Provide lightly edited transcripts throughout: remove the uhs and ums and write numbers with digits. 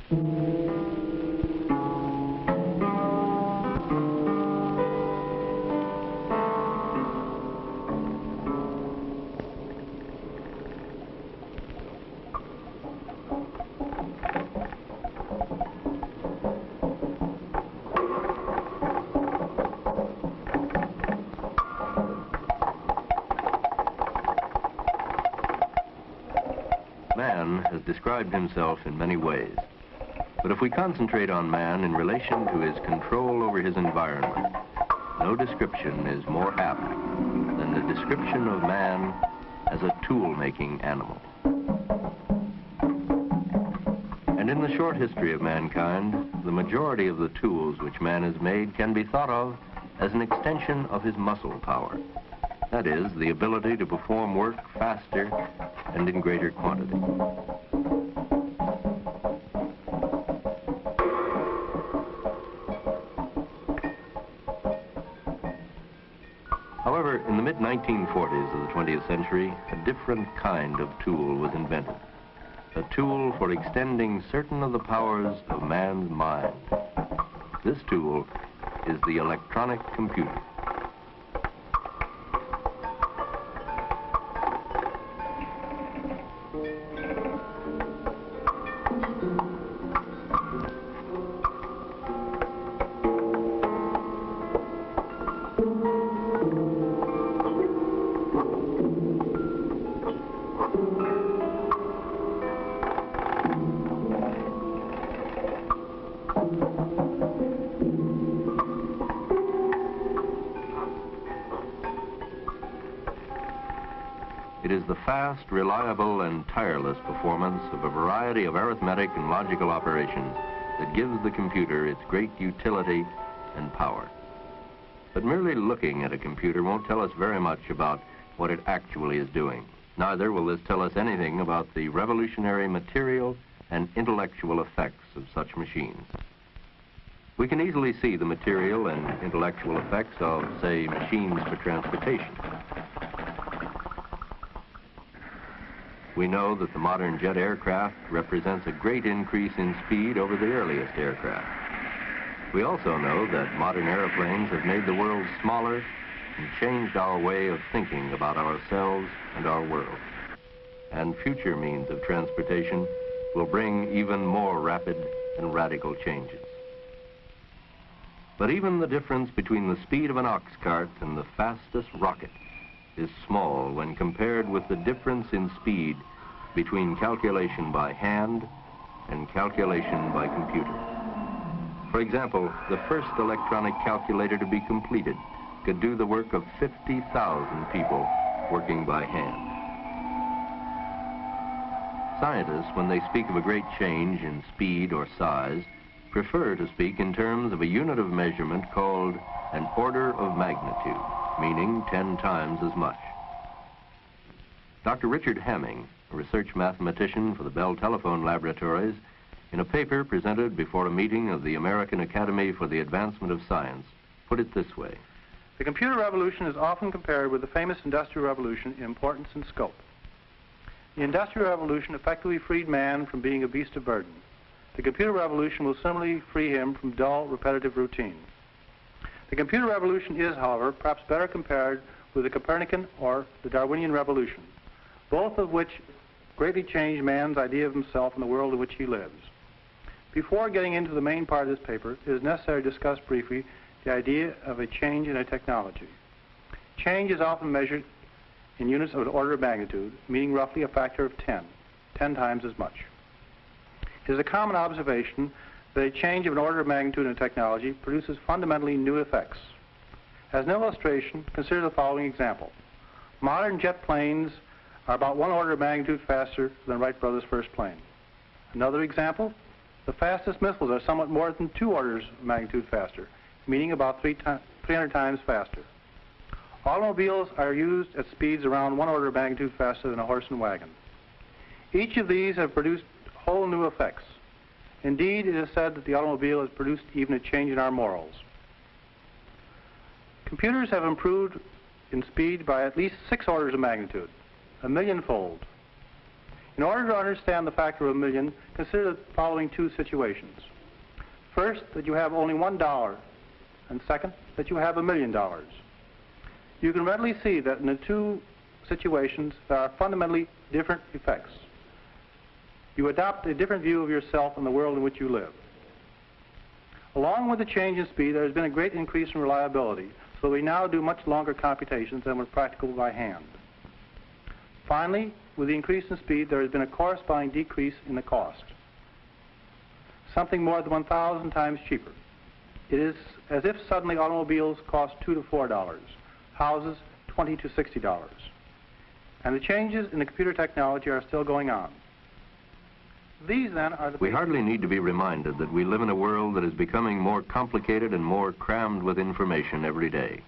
Man has described himself in many ways, but if we concentrate on man in relation to his control over his environment, no description is more apt than the description of man as a tool-making animal. And in the short history of mankind, the majority of the tools which man has made can be thought of as an extension of his muscle power. That is, the ability to perform work faster and in greater quantity. However, in the mid-1940s of the 20th century, a different kind of tool was invented. A tool for extending certain of the powers of man's mind. This tool is the electronic computer. It is the fast, reliable, and tireless performance of a variety of arithmetic and logical operations that gives the computer its great utility and power. But merely looking at a computer won't tell us very much about what it actually is doing. Neither will this tell us anything about the revolutionary material and intellectual effects of such machines. We can easily see the material and intellectual effects of, say, machines for transportation. We know that the modern jet aircraft represents a great increase in speed over the earliest aircraft. We also know that modern airplanes have made the world smaller and changed our way of thinking about ourselves and our world. And future means of transportation will bring even more rapid and radical changes. But even the difference between the speed of an ox cart and the fastest rocket is small when compared with the difference in speed between calculation by hand and calculation by computer. For example, the first electronic calculator to be completed could do the work of 50,000 people working by hand. Scientists, when they speak of a great change in speed or size, prefer to speak in terms of a unit of measurement called an order of magnitude, meaning 10 times as much. Dr. Richard Hamming, a research mathematician for the Bell Telephone Laboratories, in a paper presented before a meeting of the American Academy for the Advancement of Science, put it this way. The computer revolution is often compared with the famous Industrial Revolution in importance and scope. The Industrial Revolution effectively freed man from being a beast of burden. The computer revolution will similarly free him from dull, repetitive routine. The computer revolution is, however, perhaps better compared with the Copernican or the Darwinian revolution, both of which greatly changed man's idea of himself and the world in which he lives. Before getting into the main part of this paper, it is necessary to discuss briefly the idea of a change in a technology. Change is often measured in units of an order of magnitude, meaning roughly a factor of 10 times as much. It is a common observation that a change of an order of magnitude in a technology produces fundamentally new effects. As an illustration, consider the following example. Modern jet planes are about 1 order of magnitude faster than Wright Brothers' first plane. Another example, the fastest missiles are somewhat more than 2 orders of magnitude faster, meaning about 300 times faster. Automobiles are used at speeds around 1 order of magnitude faster than a horse and wagon. Each of these have produced whole new effects. Indeed, it is said that the automobile has produced even a change in our morals. Computers have improved in speed by at least 6 orders of magnitude, a millionfold. In order to understand the factor of a million, consider the following two situations. First, that you have only $1, and second, that you have $1 million. You can readily see that in the two situations there are fundamentally different effects. You adopt a different view of yourself and the world in which you live. Along with the change in speed, there has been a great increase in reliability, so we now do much longer computations than was practicable by hand. Finally, with the increase in speed, there has been a corresponding decrease in the cost, something more than 1,000 times cheaper. It is as if suddenly automobiles cost $2 to $4, houses $20 to $60. And the changes in the computer technology are still going on. These, then, are the... We hardly need to be reminded that we live in a world that is becoming more complicated and more crammed with information every day.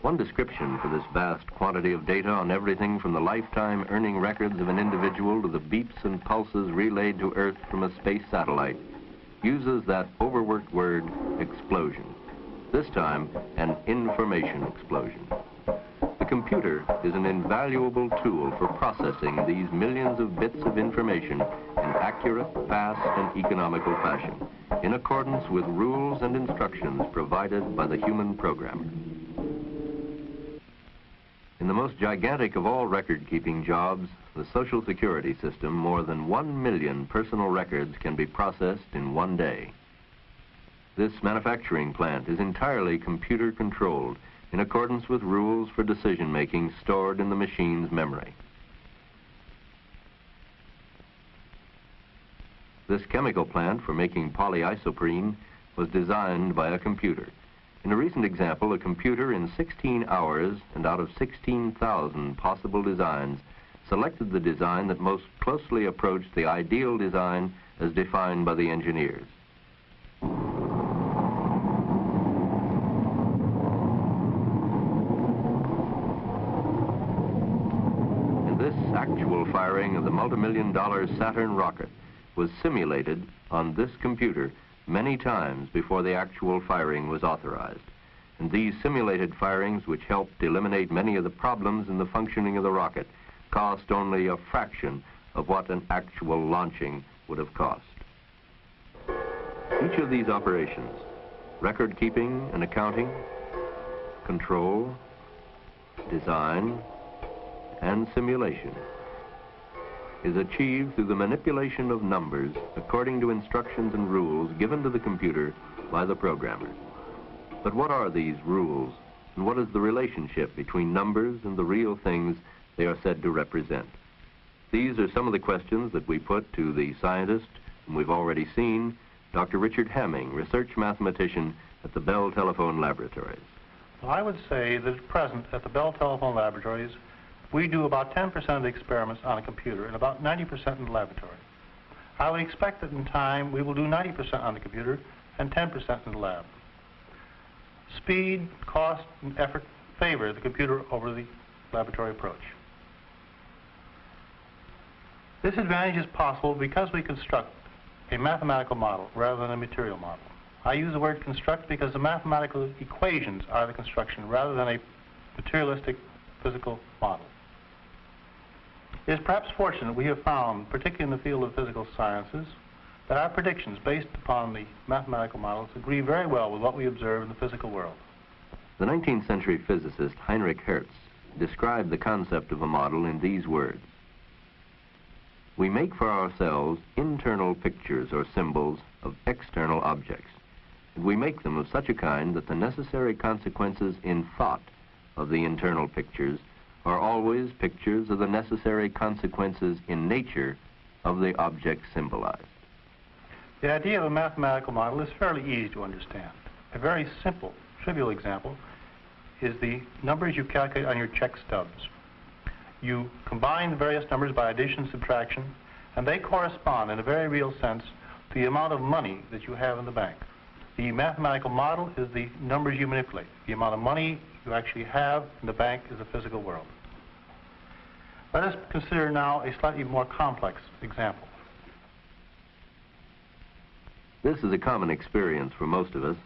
One description for this vast quantity of data on everything from the lifetime earning records of an individual to the beeps and pulses relayed to Earth from a space satellite uses that overworked word, explosion. This time, an information explosion. The computer is an invaluable tool for processing these millions of bits of information in accurate, fast, and economical fashion, in accordance with rules and instructions provided by the human programmer. In the most gigantic of all record-keeping jobs, the Social Security system, more than 1 million personal records can be processed in one day. This manufacturing plant is entirely computer-controlled in accordance with rules for decision-making stored in the machine's memory. This chemical plant for making polyisoprene was designed by a computer. In a recent example, a computer in 16 hours and out of 16,000 possible designs selected the design that most closely approached the ideal design as defined by the engineers. And this actual firing of the multi-million-dollar Saturn rocket was simulated on this computer many times before the actual firing was authorized. And these simulated firings, which helped eliminate many of the problems in the functioning of the rocket, cost only a fraction of what an actual launching would have cost. Each of these operations, record keeping and accounting, control, design, and simulation, is achieved through the manipulation of numbers according to instructions and rules given to the computer by the programmer. But what are these rules, and what is the relationship between numbers and the real things they are said to represent? These are some of the questions that we put to the scientist whom we've already seen, Dr. Richard Hamming, research mathematician at the Bell Telephone Laboratories. Well, I would say that at present at the Bell Telephone Laboratories, we do about 10% of the experiments on a computer and about 90% in the laboratory. I would expect that in time we will do 90% on the computer and 10% in the lab. Speed, cost, and effort favor the computer over the laboratory approach. This advantage is possible because we construct a mathematical model rather than a material model. I use the word construct because the mathematical equations are the construction rather than a materialistic physical model. It is perhaps fortunate we have found, particularly in the field of physical sciences, that our predictions based upon the mathematical models agree very well with what we observe in the physical world. The 19th century physicist Heinrich Hertz described the concept of a model in these words: "We make for ourselves internal pictures or symbols of external objects, and we make them of such a kind that the necessary consequences in thought of the internal pictures are always pictures of the necessary consequences in nature of the object symbolized." The idea of a mathematical model is fairly easy to understand. A very simple, trivial example is the numbers you calculate on your check stubs. You combine the various numbers by addition and subtraction, and they correspond in a very real sense to the amount of money that you have in the bank. The mathematical model is the numbers you manipulate. The amount of money you actually have in the bank is the physical world. Let us consider now a slightly more complex example. This is a common experience for most of us.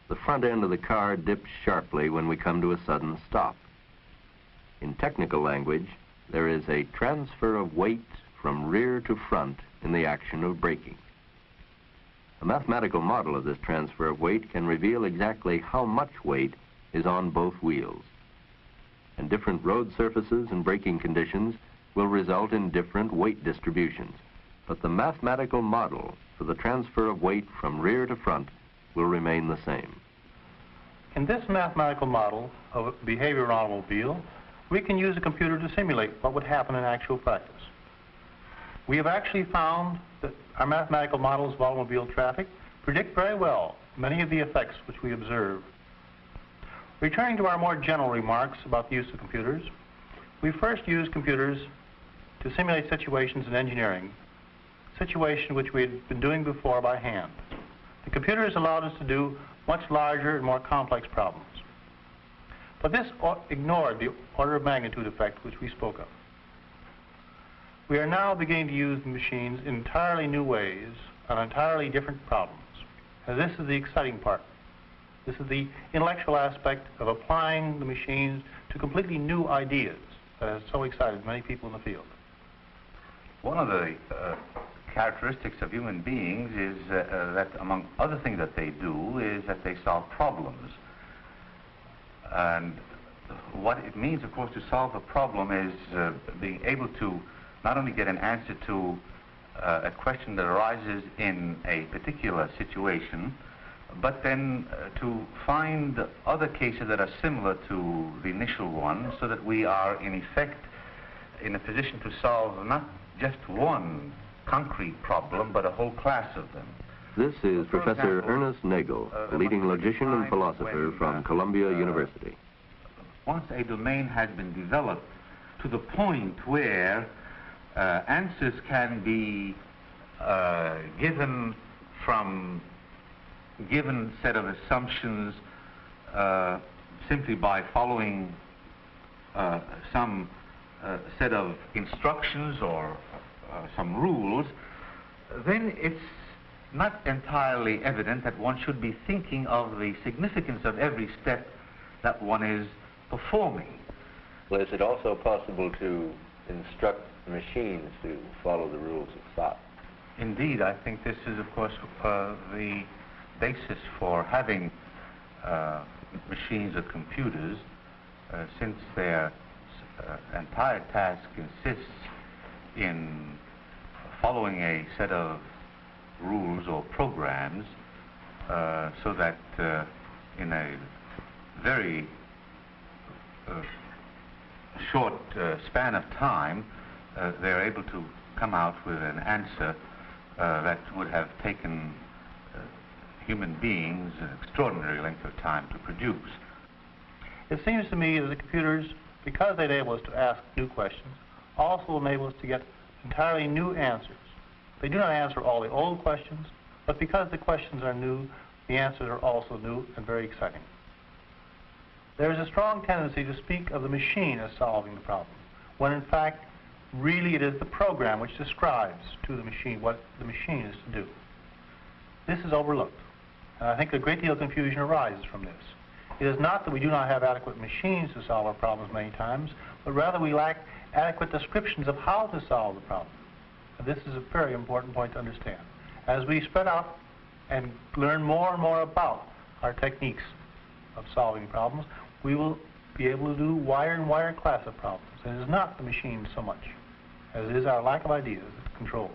The front end of the car dips sharply when we come to a sudden stop. In technical language, there is a transfer of weight from rear to front in the action of braking. A mathematical model of this transfer of weight can reveal exactly how much weight is on both wheels. And different road surfaces and braking conditions will result in different weight distributions. But the mathematical model for the transfer of weight from rear to front will remain the same. In this mathematical model of a behavior of an automobile, we can use a computer to simulate what would happen in actual practice. We have actually found that our mathematical models of automobile traffic predict very well many of the effects which we observe. Returning to our more general remarks about the use of computers, we first use computers to simulate situations in engineering, situations which we had been doing before by hand. The computers allowed us to do much larger and more complex problems. But this ignored the order of magnitude effect which we spoke of. We are now beginning to use the machines in entirely new ways on entirely different problems. And this is the exciting part. This is the intellectual aspect of applying the machines to completely new ideas that has so excited many people in the field. One of the characteristics of human beings is that, among other things that they do, is that they solve problems. And what it means, of course, to solve a problem is being able to not only get an answer to a question that arises in a particular situation, but then to find other cases that are similar to the initial one, so that we are, in effect, in a position to solve not just one concrete problem, but a whole class of them. This is Professor Ernest Nagel, a leading logician and philosopher from Columbia University. Once a domain has been developed to the point where answers can be given from given set of assumptions simply by following some set of instructions or some rules, then it's not entirely evident that one should be thinking of the significance of every step that one is performing. Well, is it also possible to instruct machines to follow the rules of thought? Indeed, I think this is, of course, the basis for having machines or computers, since their entire task consists in following a set of rules or programs, so that in a very short span of time, they're able to come out with an answer that would have taken human beings an extraordinary length of time to produce. It seems to me that the computers, because they enable us to ask new questions, also enable us to get entirely new answers. They do not answer all the old questions, but because the questions are new, the answers are also new and very exciting. There is a strong tendency to speak of the machine as solving the problem, when in fact, really it is the program which describes to the machine what the machine is to do. This is overlooked, and I think a great deal of confusion arises from this. It is not that we do not have adequate machines to solve our problems many times, but rather we lack adequate descriptions of how to solve the problem. And this is a very important point to understand. As we spread out and learn more and more about our techniques of solving problems, we will be able to do wider and wider class of problems. And it is not the machine so much as it is our lack of ideas that controls.